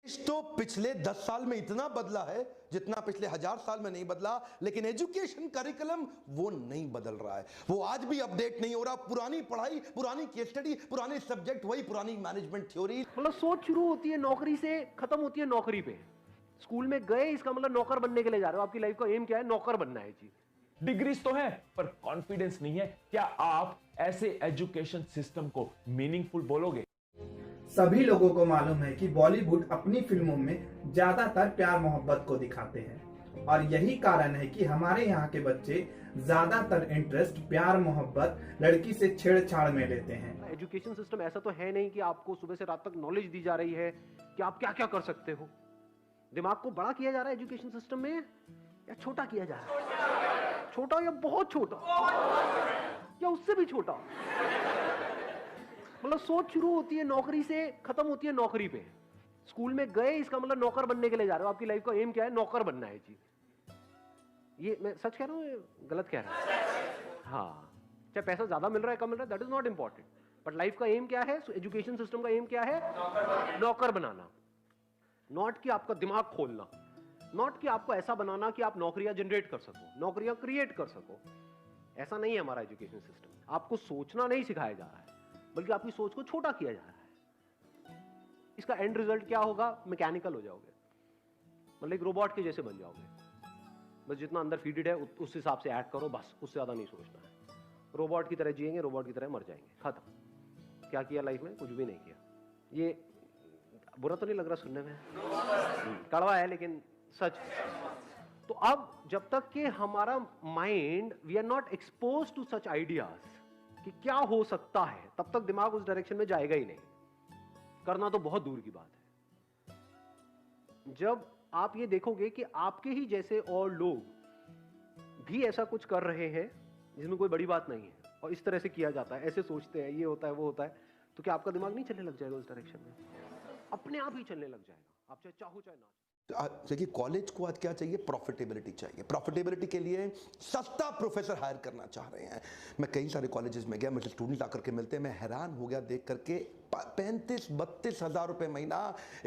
तो पिछले 10 साल में इतना बदला है जितना पिछले 1000 साल में नहीं बदला, लेकिन एजुकेशन करिकुलम वो नहीं बदल रहा है, वो आज भी अपडेट नहीं हो रहा। पुरानी पढ़ाई, पुरानी केस स्टडी, पुराने सब्जेक्ट, वही पुरानी मैनेजमेंट थ्योरी। मतलब सोच शुरू होती है नौकरी से, खत्म होती है नौकरी पे। स्कूल में गए, इसका मतलब नौकर बनने के लिए जा रहे हो। आपकी लाइफ का एम क्या है? नौकर बनना है जी। डिग्रीज तो है पर कॉन्फिडेंस नहीं है। क्या आप ऐसे एजुकेशन सिस्टम को मीनिंगफुल बोलोगे? सभी लोगों को मालूम है कि बॉलीवुड अपनी फिल्मों में ज्यादातर प्यार मोहब्बत को दिखाते हैं और यही कारण है कि हमारे यहाँ के बच्चे ज्यादातर इंटरेस्ट प्यार मोहब्बत लड़की से छेड़छाड़ में लेते हैं। एजुकेशन सिस्टम ऐसा तो है नहीं कि आपको सुबह से रात तक नॉलेज दी जा रही है कि आप क्या क्या कर सकते हो। दिमाग को बड़ा किया जा रहा है एजुकेशन सिस्टम में या छोटा किया जा रहा है? छोटा या बहुत छोटा या उससे भी छोटा। मतलब सोच शुरू होती है नौकरी से, खत्म होती है नौकरी पे। स्कूल में गए, इसका मतलब नौकर बनने के लिए जा रहे हो। आपकी लाइफ का एम क्या है? नौकर बनना है जी। ये मैं सच कह रहा हूँ, गलत कह रहा हूँ? हाँ, चाहे पैसा ज्यादा मिल रहा है कम मिल रहा है, that is not important, but life का एम क्या है? एजुकेशन सिस्टम का एम क्या है? नौकर बनाना। नॉट कि आपका दिमाग खोलना, नॉट कि आपको ऐसा बनाना कि आप नौकरियां जनरेट कर सको, नौकरियां क्रिएट कर सको। ऐसा नहीं है हमारा एजुकेशन सिस्टम। आपको सोचना नहीं सिखाया जा रहा है, बल्कि आपकी सोच को छोटा किया जा रहा है। इसका एंड रिजल्ट क्या होगा? मैकेनिकल हो जाओगे, मतलब एक रोबोट के जैसे बन जाओगे। बस जितना अंदर फीडेड है उस हिसाब से ऐड करो, बस उससे ज्यादा नहीं सोचना है। रोबोट की तरह जिएंगे, रोबोट की तरह मर जाएंगे, खत्म। क्या किया लाइफ में? कुछ भी नहीं किया। ये बुरा तो नहीं लग रहा सुनने में? कड़वा है लेकिन सच। तो अब जब तक कि हमारा mind, we are not expose to such ideas कि क्या हो सकता है, तब तक दिमाग उस डायरेक्शन में जाएगा ही नहीं। करना तो बहुत दूर की बात है। जब आप ये देखोगे कि आपके ही जैसे और लोग भी ऐसा कुछ कर रहे हैं जिसमें कोई बड़ी बात नहीं है, और इस तरह से किया जाता है, ऐसे सोचते हैं, ये होता है वो होता है, तो क्या आपका दिमाग नहीं चलने लग जाएगा उस डायरेक्शन में? अपने आप ही चलने लग जाएगा, आप चाहे चाहो चाहे ना। देखिए, कॉलेज को आज क्या चाहिए? प्रॉफिटेबिलिटी चाहिए। प्रॉफिटेबिलिटी के लिए सस्ता प्रोफेसर हायर करना चाह रहे हैं। मैं कई सारे कॉलेजेस में गया, मुझे स्टूडेंट आकर के मिलते हैं, मैं हैरान हो गया देख करके। 35-32 हज़ार रुपए महीना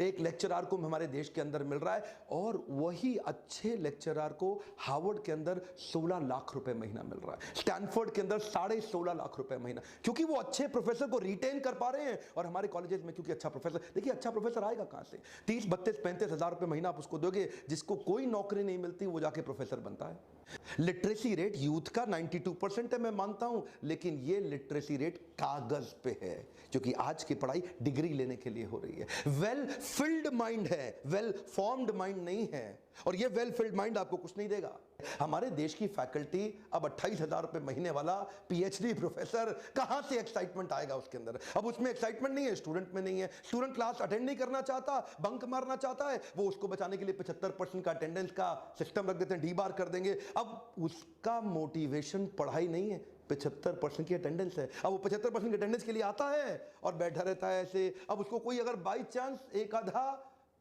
एक लेक्चरर को हमारे देश के अंदर मिल रहा है, और वही अच्छे लेक्चरर को हार्वर्ड के अंदर 16 लाख रुपए महीना मिल रहा है, स्टैनफोर्ड के अंदर 16.5 लाख रुपए महीना, क्योंकि वो अच्छे प्रोफेसर को रिटेन कर पा रहे हैं। और हमारे कॉलेजेस में क्योंकि अच्छा प्रोफेसर, देखिए अच्छा प्रोफेसर आएगा कहां से? 30-32-35 हज़ार रुपए महीना आप उसको दोगे, जिसको कोई नौकरी नहीं मिलती, वो जाके प्रोफेसर बनता है। लिटरेसी रेट यूथ का 92% है, मैं मानता हूं, लेकिन ये लिटरेसी रेट कागज पे है, क्योंकि आज की पढ़ाई डिग्री लेने के लिए हो रही है। वेल फिल्ड माइंड है, वेल फॉर्म्ड माइंड नहीं है, और ये वेल फिल्ड माइंड आपको कुछ नहीं देगा। हमारे देश की फैकल्टी अब 28 हज़ार रुपए महीने वाला पीएचडी प्रोफेसर, कहां से एक्साइटमेंट आएगा उसके अंदर? अब उसमें एक्साइटमेंट नहीं है, स्टूडेंट में नहीं है। स्टूडेंट क्लास अटेंड नहीं करना चाहता, बंक मारना चाहता है, वो उसको बचाने के लिए 75% का अटेंडेंस का सिस्टम रख देते हैं, डी बार कर देंगे। अब उसका मोटिवेशन पढ़ाई नहीं है, 75% की अटेंडेंस है। अब वो 75% की अटेंडेंस के लिए आता है और बैठा रहता है ऐसे। अब उसको कोई अगर बाई चांस एक आधा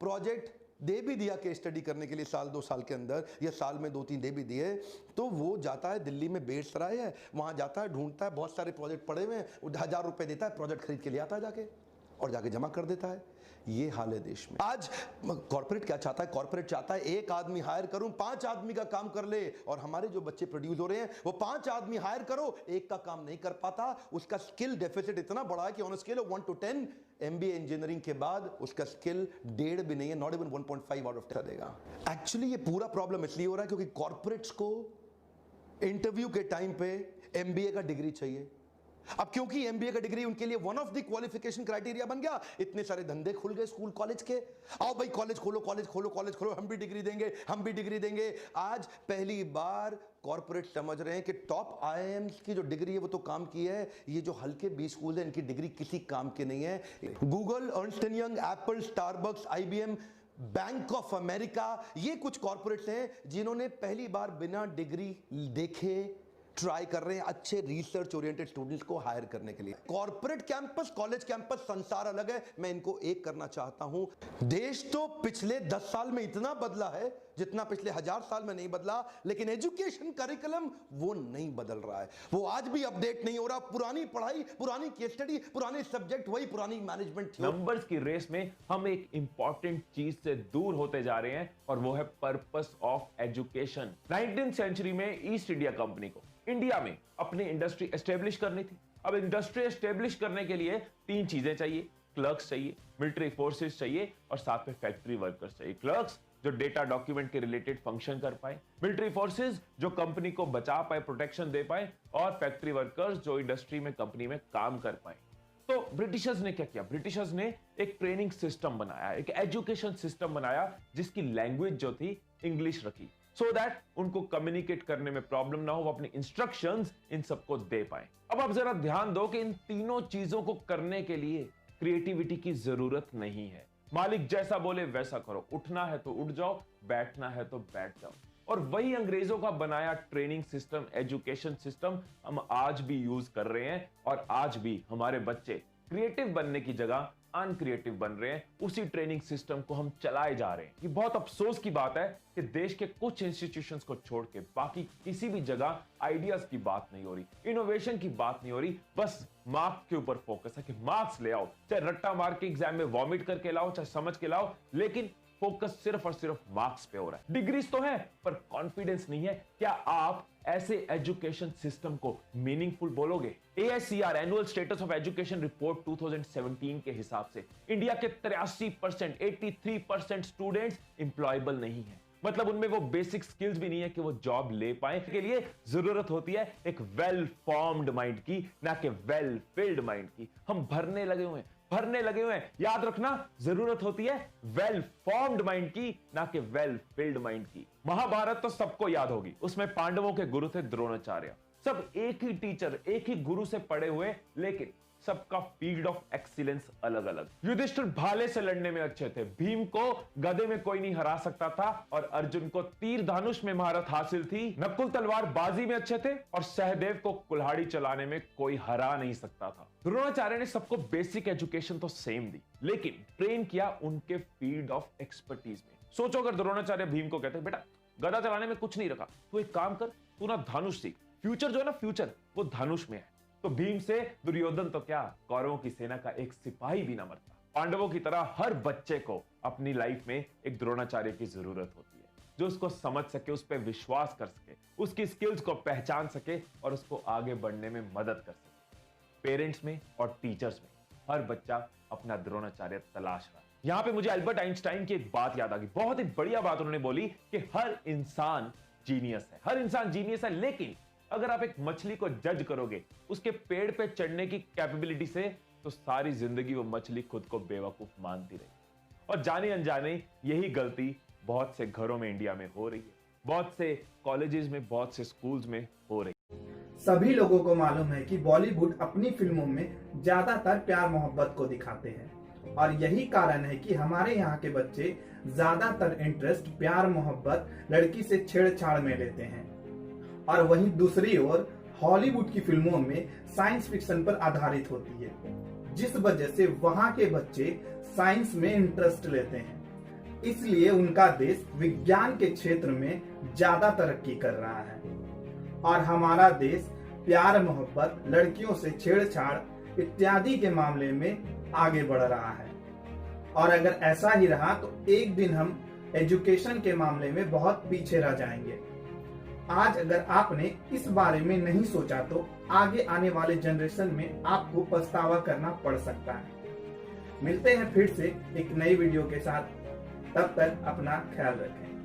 प्रोजेक्ट दे भी दिया केस स्टडी करने के लिए साल 2 साल के अंदर, या साल में 2-3 दे भी दिए, तो वो जाता है दिल्ली में बेगूसराय है, वहां जाता है, ढूंढता है, बहुत सारे प्रोजेक्ट पड़े हुए हैं, 1000 रुपए देता है, प्रोजेक्ट खरीद के ले आता है जाके, और जाके जमा कर देता है। ये हाल है देश में। आज कॉर्पोरेट क्या चाहता है? कॉर्पोरेट चाहता है एक आदमी हायर करूं, 5 आदमी का काम कर ले। और हमारे जो बच्चे प्रोड्यूस हो रहे हैं, वो 5 आदमी हायर करो, एक का काम नहीं कर पाता। उसका स्किल डेफिसिट इतना बड़ा है कि on scale of 1 to 10 MBA engineering के बाद उसका स्किल 1.5 भी नहीं है, नॉट इवन 1.5 आउट ऑफ 10 देगा। एक्चुअली ये पूरा प्रॉब्लम इसलिए हो रहा है क्योंकि कॉर्पोरेट्स को इंटरव्यू के टाइम पे एमबीए का डिग्री चाहिए। अब क्योंकि एमबीए का डिग्री उनके लिए one of the qualification criteria बन गया, इतने सारे धंधे खुल गए स्कूल कॉलेज के। आओ भाई कॉलेज खोलो, कॉलेज खोलो, कॉलेज खोलो, हम भी डिग्री देंगे, हम भी डिग्री देंगे। आज पहली बार कॉर्पोरेट समझ रहे हैं कि टॉप आईआईएम्स की जो डिग्री है वो तो काम की है, ये जो हल्के 20 स्कूल है इनकी डिग्री किसी काम के नहीं है। Google, Ernst and young, Apple, Starbucks, IBM, bank of America, ये कुछ कॉर्पोरेट्स हैं जिन्होंने पहली बार बिना डिग्री देखे ट्राई कर रहे हैं अच्छे रिसर्च ओरिएंटेड स्टूडेंट्स को हायर करने के लिए। कॉर्पोरेट कैंपस, कॉलेज कैंपस, संसार अलग है। मैं इनको एक करना चाहता हूं, देश तो पिछले 10 साल में इतना बदला है जितना पिछले 1000 साल में नहीं बदला, लेकिन एजुकेशन करिकुलम वो नहीं बदल रहा है, वो आज भी अपडेट नहीं हो रहा। पुरानी पढ़ाई, पुरानी केस स्टडी, पुराने सब्जेक्ट, वही पुरानी मैनेजमेंट थ्योरी। नंबर्स की रेस में हम एक इंपॉर्टेंट चीज से दूर होते जा रहे हैं और वो है purpose of education. 19th century में ईस्ट इंडिया कंपनी को इंडिया में अपनी इंडस्ट्री एस्टेब्लिश करनी थी। अब इंडस्ट्री एस्टेब्लिश करने के लिए 3 चीजें चाहिए, क्लर्क्स चाहिए, मिलिट्री फोर्सेस चाहिए और साथ में फैक्ट्री वर्कर्स चाहिए। क्लर्क्स जो डेटा डॉक्यूमेंट के रिलेटेड फंक्शन कर पाए, मिलिट्री फोर्सेस जो कंपनी को बचा पाए, प्रोटेक्शन दे पाए, और फैक्ट्री वर्कर्स जो इंडस्ट्री में, कंपनी में काम कर पाए। तो ब्रिटिशर्स ने क्या किया? ब्रिटिशर्स ने एक ट्रेनिंग सिस्टम बनाया, एक एजुकेशन सिस्टम बनाया जिसकी लैंग्वेज जो थी इंग्लिश रखी, सो दैट उनको कम्युनिकेट करने में प्रॉब्लम ना हो, वो अपने इंस्ट्रक्शंस इन सबको दे पाए। अब आप जरा ध्यान दो कि इन तीनों चीजों को करने के लिए क्रिएटिविटी की जरूरत नहीं है। मालिक जैसा बोले वैसा करो, उठना है तो उठ जाओ, बैठना है तो बैठ जाओ। और वही अंग्रेजों का बनाया ट्रेनिंग सिस्टम, एजुकेशन सिस्टम हम आज भी यूज कर रहे हैं और आज भी हमारे बच्चे क्रिएटिव बनने की जगह अनक्रिएटिव बन रहे हैं। उसी ट्रेनिंग सिस्टम को हम चलाए जा रहे हैं। ये बहुत अफसोस की बात है कि देश के कुछ इंस्टीट्यूशंस को छोड़ के बाकी किसी भी जगह आइडियाज की बात नहीं हो रही, इनोवेशन की बात नहीं हो रही। बस मार्क्स के ऊपर फोकस है कि मार्क्स ले आओ, चाहे रट्टा मार के एग्जाम में वॉमिट करके लाओ, चाहे समझ के लाओ, लेकिन फोकस सिर्फ और सिर्फ मार्क्स पे हो रहा है। डिग्रीज तो है पर कॉन्फिडेंस नहीं है। क्या आप ऐसे एजुकेशन सिस्टम को मीनिंगफुल बोलोगे? ASCR annual status of education report 2017 के हिसाब से इंडिया के 83%, 83% स्टूडेंट्स एम्प्लॉयबल नहीं है। मतलब उनमें वो बेसिक स्किल्स भी नहीं है कि वो जॉब ले पाए। के लिए जरूरत होती है एक वेल फॉर्म्ड माइंड की, ना कि वेल फिल्ड माइंड की। हम भरने लगे हुए हैं। याद रखना, जरूरत होती है वेल फॉर्म्ड माइंड की, ना कि वेल फिल्ड माइंड की। महाभारत तो सबको याद होगी, उसमें पांडवों के गुरु थे द्रोणाचार्य। सब एक ही टीचर, एक ही गुरु से पढ़े हुए, लेकिन सबका फील्ड ऑफ एक्सीलेंस अलग अलग। युधिष्ठिर भाले से लड़ने में अच्छे थे, भीम को गदे में कोई नहीं हरा सकता था, और अर्जुन को तीर धनुष में महारत हासिल थी। नकुल तलवार बाजी में अच्छे थे और सहदेव को कुल्हाड़ी चलाने में कोई हरा नहीं सकता था। द्रोणाचार्य ने सबको बेसिक एजुकेशन तो सेम दी, लेकिन ट्रेन किया उनके फील्ड ऑफ एक्सपर्टीज में। सोचो अगर द्रोणाचार्य भीम को कहते बेटा गदा चलाने में कुछ नहीं रखा, तू एक काम कर, तू ना धनुष सीख, फ्यूचर जो है ना, फ्यूचर वो धनुष में है। तो भीम से दुर्योधन तो क्या, कौरवों की सेना का एक सिपाही भी ना मरता। पांडवों की तरह हर बच्चे को अपनी लाइफ में एक द्रोणाचार्य की जरूरत होती है, जो उसको समझ सके, उस पर विश्वास कर सके, उसकी स्किल्स को पहचान सके और उसको आगे बढ़ने में मदद कर सके। पेरेंट्स में और टीचर्स में हर बच्चा अपना द्रोणाचार्य तलाश रहा है। यहां पे मुझे अल्बर्ट आइंस्टाइन की एक बात याद आ गई, बहुत ही बढ़िया बात उन्होंने बोली कि हर इंसान जीनियस है, हर इंसान जीनियस है, लेकिन अगर आप एक मछली को जज करोगे उसके पेड़ पे चढ़ने की कैपेबिलिटी से, तो सारी जिंदगी वो मछली खुद को बेवकूफ मानती रही। और जाने अनजाने यही गलती बहुत से घरों में इंडिया में हो रही है, बहुत से कॉलेजेस में, बहुत से स्कूल्स में हो रही है। सभी लोगों को मालूम है कि बॉलीवुड अपनी फिल्मों में ज्यादातर प्यार मोहब्बत को दिखाते हैं, और यही कारण है कि हमारे यहाँ के बच्चे ज्यादातर इंटरेस्ट प्यार मोहब्बत, लड़की से छेड़छाड़ में लेते हैं। और वहीं दूसरी ओर हॉलीवुड की फिल्मों में साइंस फिक्शन पर आधारित होती है, जिस वजह से वहां के बच्चे साइंस में इंटरेस्ट लेते हैं। इसलिए उनका देश विज्ञान के क्षेत्र में ज्यादा तरक्की कर रहा है, और हमारा देश प्यार मोहब्बत, लड़कियों से छेड़छाड़ इत्यादि के मामले में आगे बढ़ रहा है। और अगर ऐसा ही रहा तो एक दिन हम एजुकेशन के मामले में बहुत पीछे रह जाएंगे। आज अगर आपने इस बारे में नहीं सोचा तो आगे आने वाले जनरेशन में आपको पछतावा करना पड़ सकता है। मिलते हैं फिर से एक नई वीडियो के साथ, तब तक अपना ख्याल रखें।